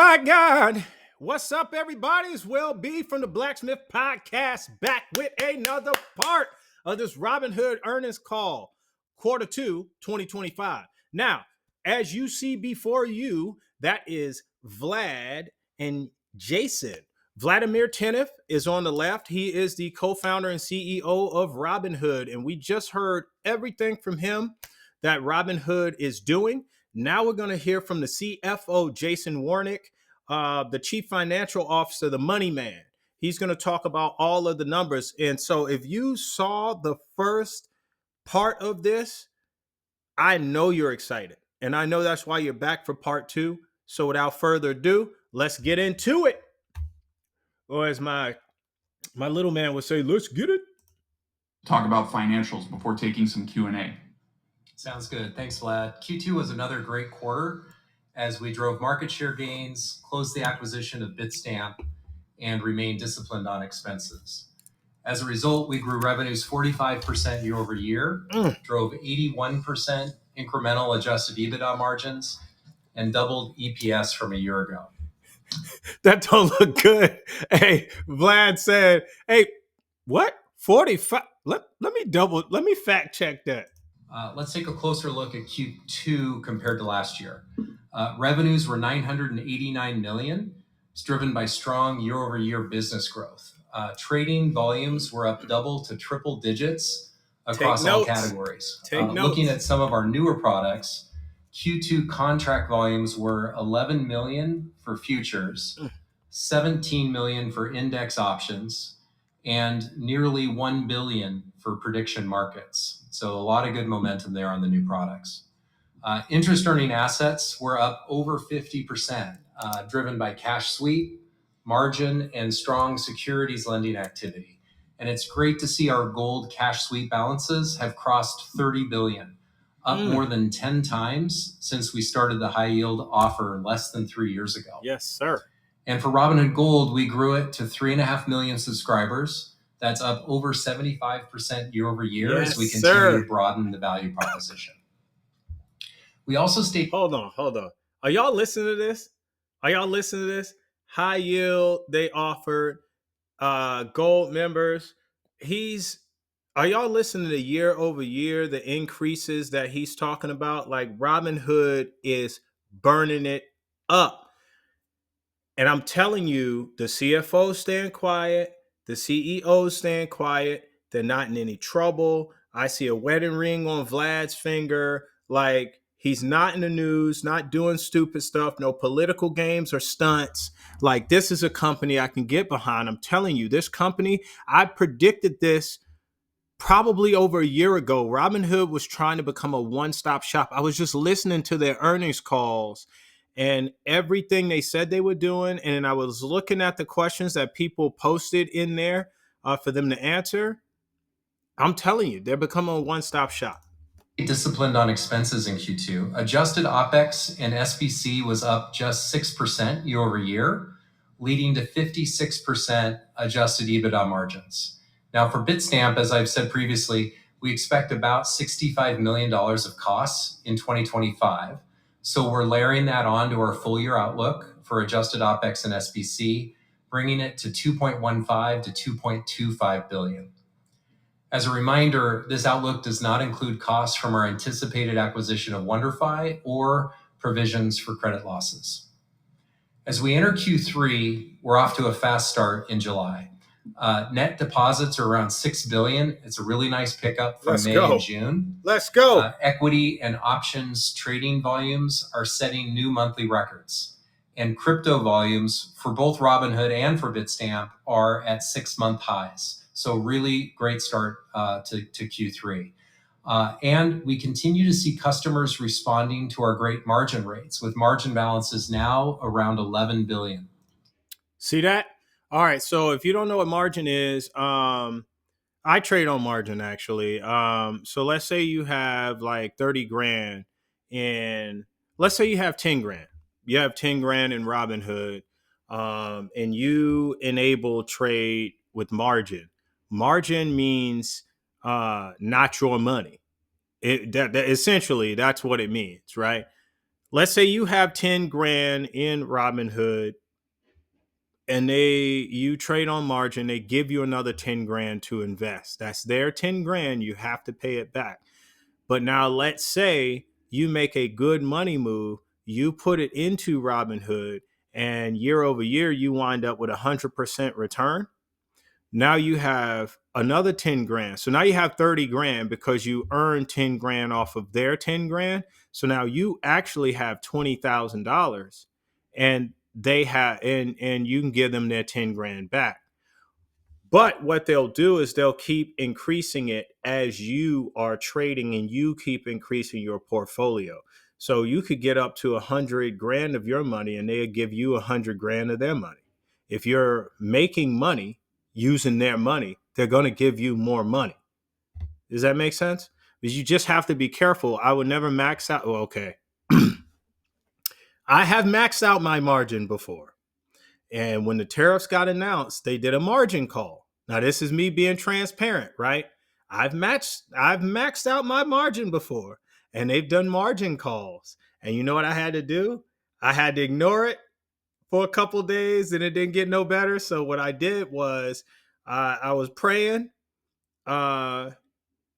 My God. What's up, everybody? It's Will B from the Blacksmith Podcast, back with another part of this Robinhood earnings call, Q2 2025. Now, as you see before you, that is Vlad and Jason. Vladimir Tenev is on the left. He is the co-founder and CEO of Robinhood, and we just heard everything from him that Robinhood is doing. Now we're going to hear from the CFO, Jason Warnick, the Chief Financial Officer, the money man. He's going to talk about all of the numbers. And so if you saw the first part of this, I know you're excited. And I know that's why you're back for part two. So without further ado, let's get into it. Or as my little man would say, let's get it. Talk about financials before taking some Q&A. Sounds good. Thanks, Vlad. Q2 was another great quarter as we drove market share gains, closed the acquisition of Bitstamp, and remained disciplined on expenses. As a result, we grew revenues 45% year over year, drove 81% incremental adjusted EBITDA margins, and doubled EPS from a year ago. That don't look good. Hey, Vlad said, hey, what? 45? Let me fact check that. Let's take a closer look at Q2 compared to last year. Revenues were $989 million. It's driven by strong year-over-year business growth. Trading volumes were up double to triple digits across all categories. Looking at some of our newer products, Q2 contract volumes were 11 million for futures, 17 million for index options, and nearly 1 billion for prediction markets. So a lot of good momentum there on the new products. Interest earning assets were up over 50%, driven by cash sweep, margin, and strong securities lending activity. And it's great to see our gold cash sweep balances have crossed 30 billion, up more than 10 times since we started the high yield offer less than 3 years ago. Yes, sir. And for Robinhood Gold, we grew it to 3.5 million subscribers. That's up over 75% year over year as we continue to broaden the value proposition. We also stayed. Hold on. Are y'all listening to this? High yield, they offered gold members. Are y'all listening to year over year, the increases that he's talking about? Like Robinhood is burning it up. And I'm telling you, the CFO staying quiet, the CEO staying quiet. They're not in any trouble. I see a wedding ring on Vlad's finger. Like, he's not in the news, not doing stupid stuff, no political games or stunts. Like, this is a company I can get behind. I'm telling you, this company, I predicted this probably over a year ago. Robinhood was trying to become a one-stop shop. I was just listening to their earnings calls and everything they said they were doing. And I was looking at the questions that people posted in there for them to answer. I'm telling you, they're becoming a one-stop shop. Disciplined on expenses in Q2. Adjusted OPEX and SBC was up just 6% year over year, leading to 56% adjusted EBITDA margins. Now for Bitstamp, as I've said previously, we expect about $65 million of costs in 2025. So we're layering that on to our full year outlook for adjusted OPEX and SBC, bringing it to 2.15 to 2.25 billion. As a reminder, this outlook does not include costs from our anticipated acquisition of WonderFi or provisions for credit losses. As we enter Q3, we're off to a fast start in July. Net deposits are around $6 billion. It's a really nice pickup from May and June. Let's go. Equity and options trading volumes are setting new monthly records. And crypto volumes for both Robinhood and for Bitstamp are at 6-month highs. So really great start to Q3. And we continue to see customers responding to our great margin rates, with margin balances now around 11 billion. See that? All right. So if you don't know what margin is, I trade on margin actually. So let's say you have like 30 grand and let's say you have 10 grand. You have 10 grand in Robinhood and you enable trade with margin. Margin means not your money. Essentially, that's what it means, right? let's say you have 10 grand in Robinhood and you trade on margin, they give you another 10 grand to invest. That's their 10 grand. You have to pay it back. But now let's say you make a good money move, you put it into Robinhood, and year over year, you wind up with 100% return. Now you have another 10 grand. So now you have 30 grand because you earned 10 grand off of their 10 grand. So now you actually have $20,000, and and you can give them their 10 grand back. But what they'll do is they'll keep increasing it as you are trading, and you keep increasing your portfolio. So you could get up to 100 grand of your money, and they'll give you 100 grand of their money. If you're making money using their money, they're going to give you more money. Does that make sense? Because you just have to be careful. I would never max out. Well, okay. I have maxed out my margin before. And when the tariffs got announced, they did a margin call. Now, this is me being transparent, right? I've maxed out my margin before, and they've done margin calls. And you know what I had to do? I had to ignore it for a couple days, and it didn't get no better. So what I did was I was praying. I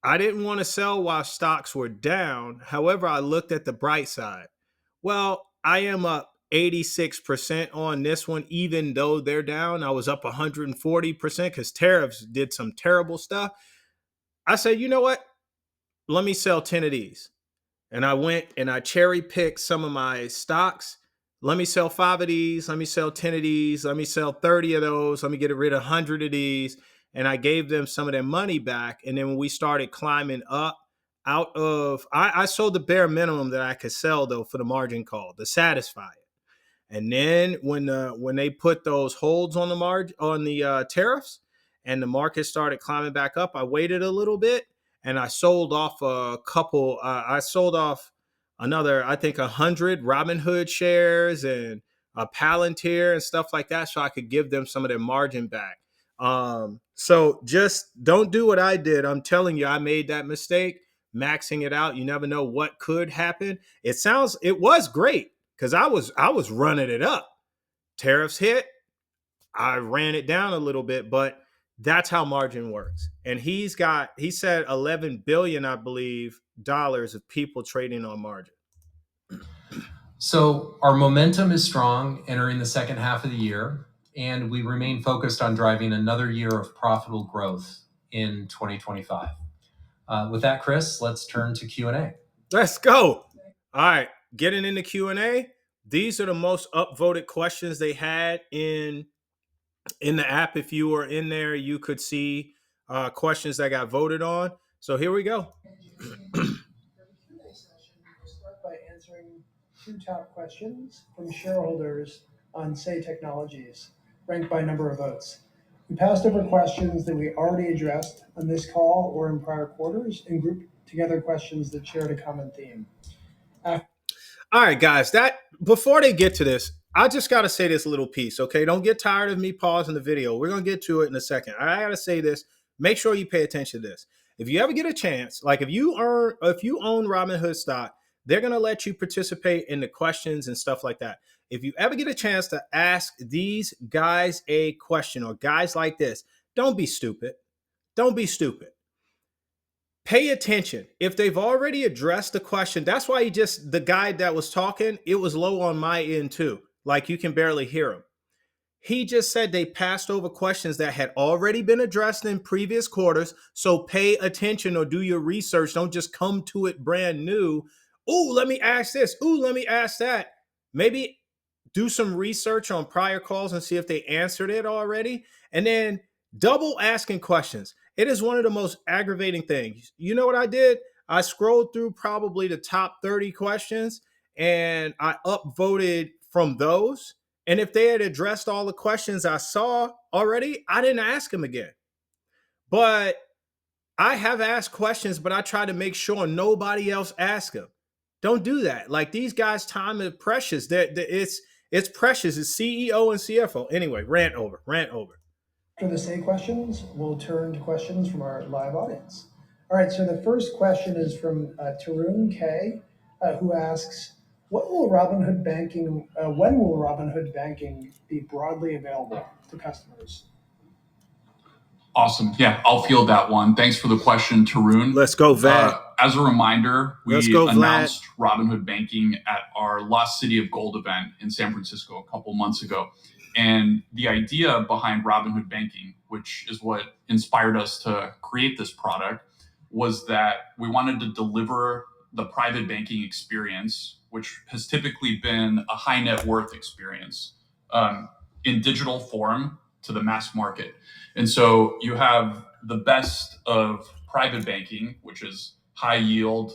didn't want to sell while stocks were down. However, I looked at the bright side. Well, I am up 86% on this one, even though they're down. I was up 140% because tariffs did some terrible stuff. I said, you know what? Let me sell 10 of these. And I went and I cherry picked some of my stocks. Let me sell 5 of these. Let me sell 10 of these. Let me sell 30 of those. Let me get rid of 100 of these. And I gave them some of their money back. And then when we started climbing up out of, I sold the bare minimum that I could sell, though, for the margin call to satisfy it. And then when they put those holds on the tariffs, and the market started climbing back up, I waited a little bit and I sold off a couple. I sold off another, I think, 100 Robinhood shares and a Palantir and stuff like that, so I could give them some of their margin back. So just don't do what I did. I'm telling you, I made that mistake, maxing it out. You never know what could happen. It was great because I was running it up. Tariffs hit, I ran it down a little bit, but that's how margin works. And he said 11 billion, I believe, dollars of people trading on margin. So our momentum is strong entering the second half of the year, and we remain focused on driving another year of profitable growth in 2025. With that, Chris, let's turn to Q&A. Let's go. All right, getting into Q&A. These are the most upvoted questions they had in the app. If you were in there, you could see questions that got voted on. So here we go. Start by answering 2 top questions from shareholders on Say Technologies, ranked by number of votes. We passed over questions that we already addressed on this call or in prior quarters and grouped together questions that shared a common theme. All right, guys, before they get to this, I just got to say this little piece, okay? Don't get tired of me pausing the video. We're going to get to it in a second. I got to say this. Make sure you pay attention to this. If you ever get a chance, like if you own Robinhood stock, they're going to let you participate in the questions and stuff like that. If you ever get a chance to ask these guys a question, or guys like this, don't be stupid. Don't be stupid. Pay attention. If they've already addressed the question, that's why the guy that was talking, it was low on my end too. Like you can barely hear him. He just said they passed over questions that had already been addressed in previous quarters. So pay attention or do your research. Don't just come to it brand new. Ooh, let me ask this. Ooh, let me ask that. Maybe do some research on prior calls and see if they answered it already. And then double asking questions. It is one of the most aggravating things. You know what I did? I scrolled through probably the top 30 questions and I upvoted from those. And if they had addressed all the questions I saw already, I didn't ask them again. But I have asked questions, but I try to make sure nobody else asks them. Don't do that. Like these guys' time is precious. It's precious. It's CEO and CFO. Anyway, rant over. After the Say questions, we'll turn to questions from our live audience. All right, so the first question is from Tarun K, who asks, What will Robinhood banking? When will Robinhood banking be broadly available to customers? Awesome. Yeah, I'll field that one. Thanks for the question, Tarun. Let's go, Vlad. As a reminder, Let's we go, Vlad. announced Robinhood Banking at our Lost City of Gold event in San Francisco a couple months ago. And the idea behind Robinhood Banking, which is what inspired us to create this product, was that we wanted to deliver the private banking experience, which has typically been a high net worth experience, in digital form to the mass market. And so you have the best of private banking, which is high yield,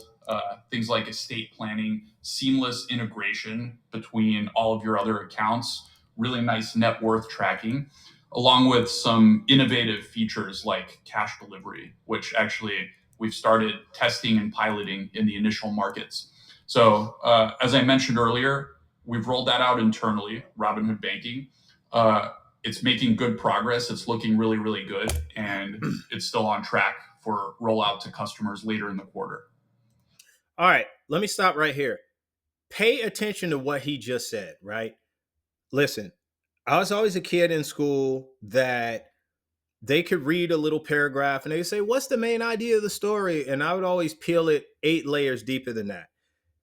things like estate planning, seamless integration between all of your other accounts, really nice net worth tracking, along with some innovative features like cash delivery, which actually we've started testing and piloting in the initial markets. So as I mentioned earlier, we've rolled that out internally, Robinhood Banking. It's making good progress. It's looking really, really good. And it's still on track for rollout to customers later in the quarter. All right, let me stop right here. Pay attention to what he just said, right? Listen, I was always a kid in school that they could read a little paragraph and they say, what's the main idea of the story? And I would always peel it 8 layers deeper than that.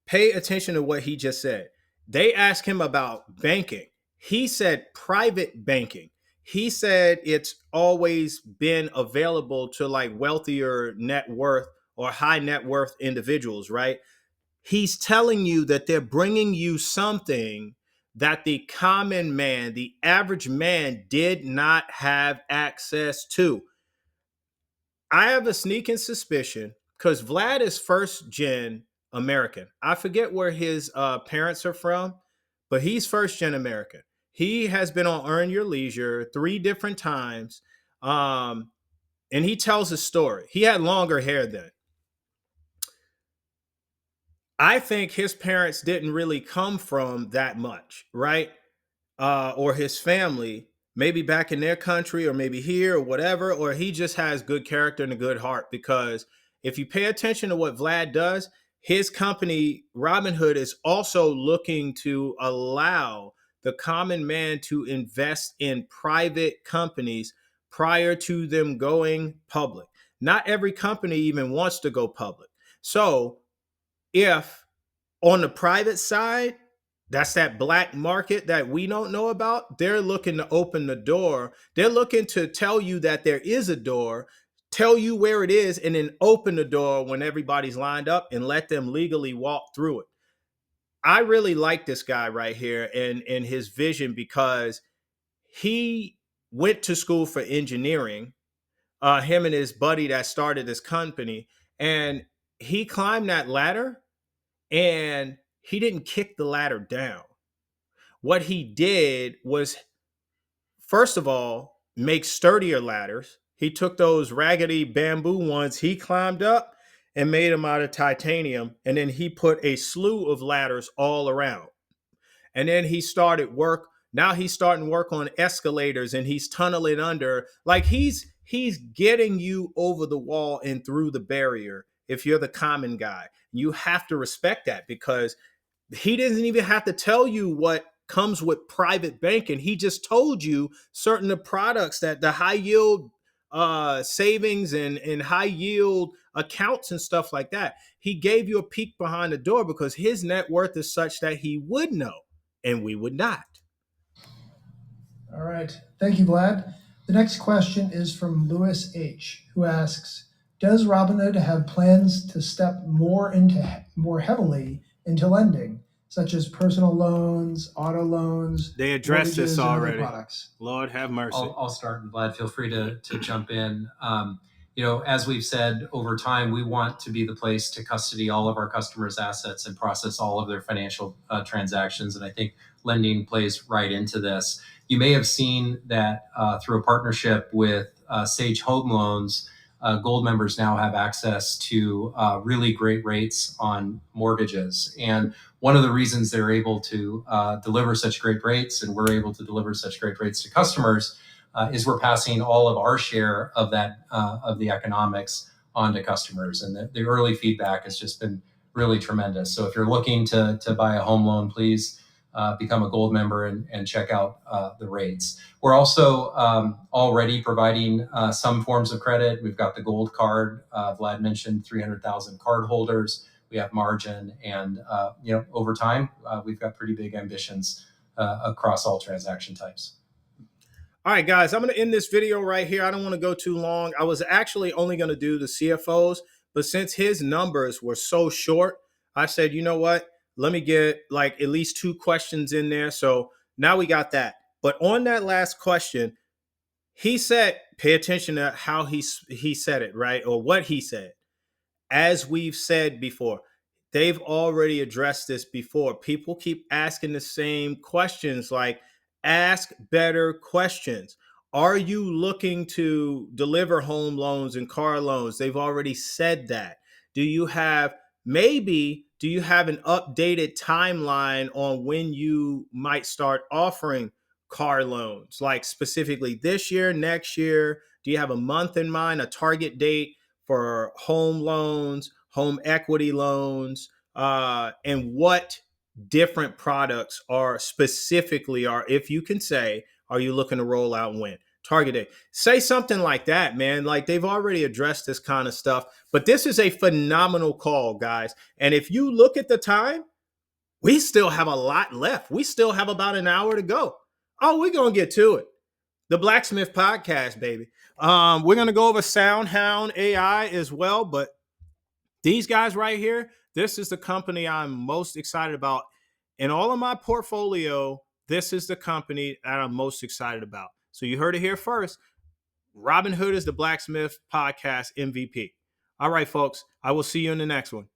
Pay attention to what he just said. They asked him about banking. He said private banking. He said it's always been available to like wealthier net worth or high net worth individuals, right? He's telling you that they're bringing you something that the common man, the average man, did not have access to. I have a sneaking suspicion because Vlad is first gen American. I forget where his parents are from, but he's first gen American. He has been on Earn Your Leisure 3 different times. And he tells a story. He had longer hair then. I think his parents didn't really come from that much, right? Or his family, maybe back in their country or maybe here or whatever, or he just has good character and a good heart. Because if you pay attention to what Vlad does, his company, Robinhood, is also looking to allow the common man to invest in private companies prior to them going public. Not every company even wants to go public. So if on the private side, that's that black market that we don't know about, they're looking to open the door. They're looking to tell you that there is a door, tell you where it is, and then open the door when everybody's lined up and let them legally walk through it. I really like this guy right here and his vision because he went to school for engineering, him and his buddy that started this company, and he climbed that ladder and he didn't kick the ladder down. What he did was, first of all, make sturdier ladders. He took those raggedy bamboo ones he climbed up and made them out of titanium. And then he put a slew of ladders all around. And then he started work. Now he's starting work on escalators and he's tunneling under. Like he's getting you over the wall and through the barrier if you're the common guy. You have to respect that because he doesn't even have to tell you what comes with private banking. He just told you certain of products that the high yield savings and high yield accounts and stuff like that. He gave you a peek behind the door because his net worth is such that he would know and we would not. All right. Thank you, Vlad. The next question is from Lewis H., who asks, does Robinhood have plans to step more heavily into lending, such as personal loans, auto loans? They addressed this already. Products? Lord have mercy. I'll start, and Vlad, feel free to jump in. As we've said over time, we want to be the place to custody all of our customers' assets and process all of their financial transactions. And I think lending plays right into this. You may have seen that through a partnership with Sage Home Loans, Gold members now have access to really great rates on mortgages. And one of the reasons they're able to deliver such great rates, and we're able to deliver such great rates to customers, is we're passing all of our share of that of the economics on to customers. And the early feedback has just been really tremendous. So if you're looking to buy a home loan, please become a gold member and check out the rates. We're also already providing some forms of credit. We've got the gold card. Vlad mentioned 300,000 card holders. We have margin, and over time, we've got pretty big ambitions across all transaction types. All right, guys, I'm going to end this video right here. I don't want to go too long. I was actually only going to do the CFOs, but since his numbers were so short, I said, you know what? Let me get like at least 2 questions in there. So now we got that. But on that last question, he said, pay attention to how he said it, right? Or what he said. As we've said before, they've already addressed this before. People keep asking the same questions, like ask better questions. Are you looking to deliver home loans and car loans? They've already said that. Do you have an updated timeline on when you might start offering car loans, like specifically this year, next year? Do you have a month in mind, a target date for home loans, home equity loans, and what different products if you can say, are you looking to roll out and when? Target date. Say something like that, man. Like they've already addressed this kind of stuff, but this is a phenomenal call, guys. And if you look at the time, we still have a lot left. We still have about an hour to go. Oh, we're going to get to it. The Blacksmith podcast, baby. We're going to go over SoundHound AI as well, but these guys right here, this is the company I'm most excited about. In all of my portfolio, this is the company that I'm most excited about. So you heard it here first. Robinhood is the Blacksmith podcast MVP. All right, folks, I will see you in the next one.